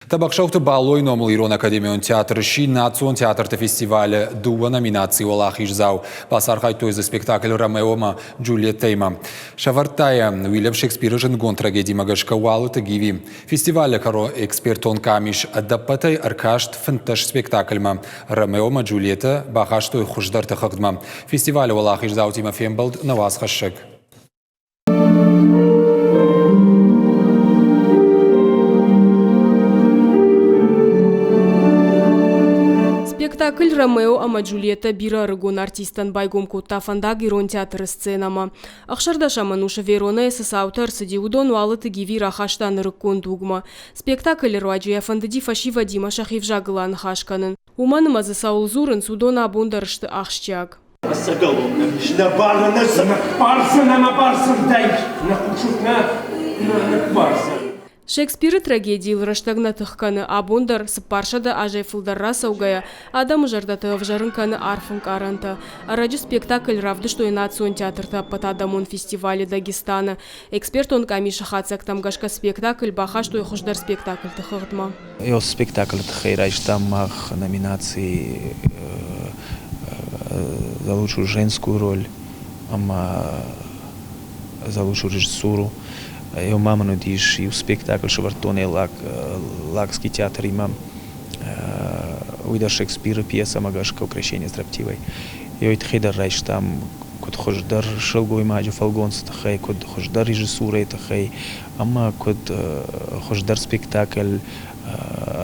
Табакшауты балой номыл Ирон Академион театры ши национ театрты фестивалі дуа номинации олах ижзау. Басархай тойзы спектакль Ромеома Джульеттейма. Шавартая Уильям Шекспир жингон трагедии Магашка Уалыты гиви. Фестивалі каро экспертон камиш адапатай аркашт финташ спектакльма. Ромеома Джульетта бахаштой хуждар тахагдма. Фестивалі олах ижзау Тимофей Балд на вас хашек. Спектакль «Ромео ама Джульетта» бира рыгон артистан байгом котта фандаг Ирон театры сценама. Ахшардаша мануша Верона эсэс аутор садиудон уалыты гиви рахаштан рыккон дугма. Спектакль руаджия фандыди фаши Вадима Шахивжагылан хашканын. Уманымазы Саул Зурын судона абондарышты ахшчак. Шекспиры трагедии раштагна тыхканы абондар сыпаршада ажай фылдарра саугая адам жардаты вжарынканы арфын каранта. Араджи спектакль равды что и национ театрта патадамон фестивале Дагестана. Эксперт он камиша хацак тамгашка спектакль баха что и хуждар спектакль тыхыртма. Йос спектакль тыхайрайш тамах номинации за лучшую женскую роль, за лучшую режиссуру. Eu mama no diz e o espetáculo Шавартоне Лакский театр имам Уида Шекспира пьеса Магашка украшение строптивой. Eu itхидар райш там код хождар шелгой маджу фалгонс тахай код хождар режиссура тахай ама код хождар спектакль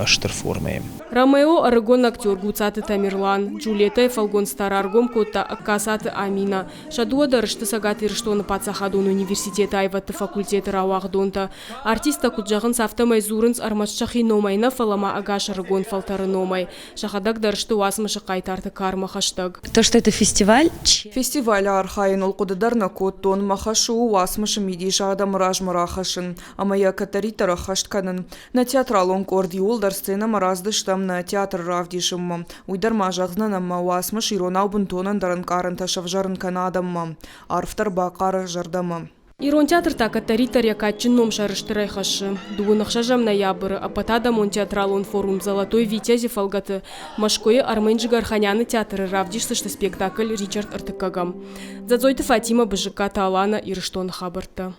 аштерформе. Ромео аргон актер гуцаты Тамерлан, Джульетта и фалгон стараргом кота аккасаты Амина. Шадуа дарышты сагаты рыштоны пацахадон университета айватты факультеты рауахдонта. Артиста куджағын сафтамай зурынс армашчахи номайна фалама агаш аргон фалтары номай. Шахадак дарышты уасмышы кайтарты карма хаштаг. То, что это фестиваль? Фестиваль архаин олқудыдар на коттон махашу уасмышы мидиша адам ражмарахашын. Амая катарита рахаштканын. На театралон кордиол дар сцена мараздыштам на театр равдишым. Уйдар мажағзнанам уасмыш Ирон бунтонан даран каранта шавжарын канадам. Арфтар бақар жардам. Ирон театр так атарита рякачин ном шарыштырай хашы. Дугунахшажам ноябрь, а патадамон театралон форум «Золотой витязи» фалгаты. Машкое Арменджи Гарханяны театры равдишты спектакль Ричард Артыкагам. Задзойты Фатима Быжика Талана и Рыштон Хабарта.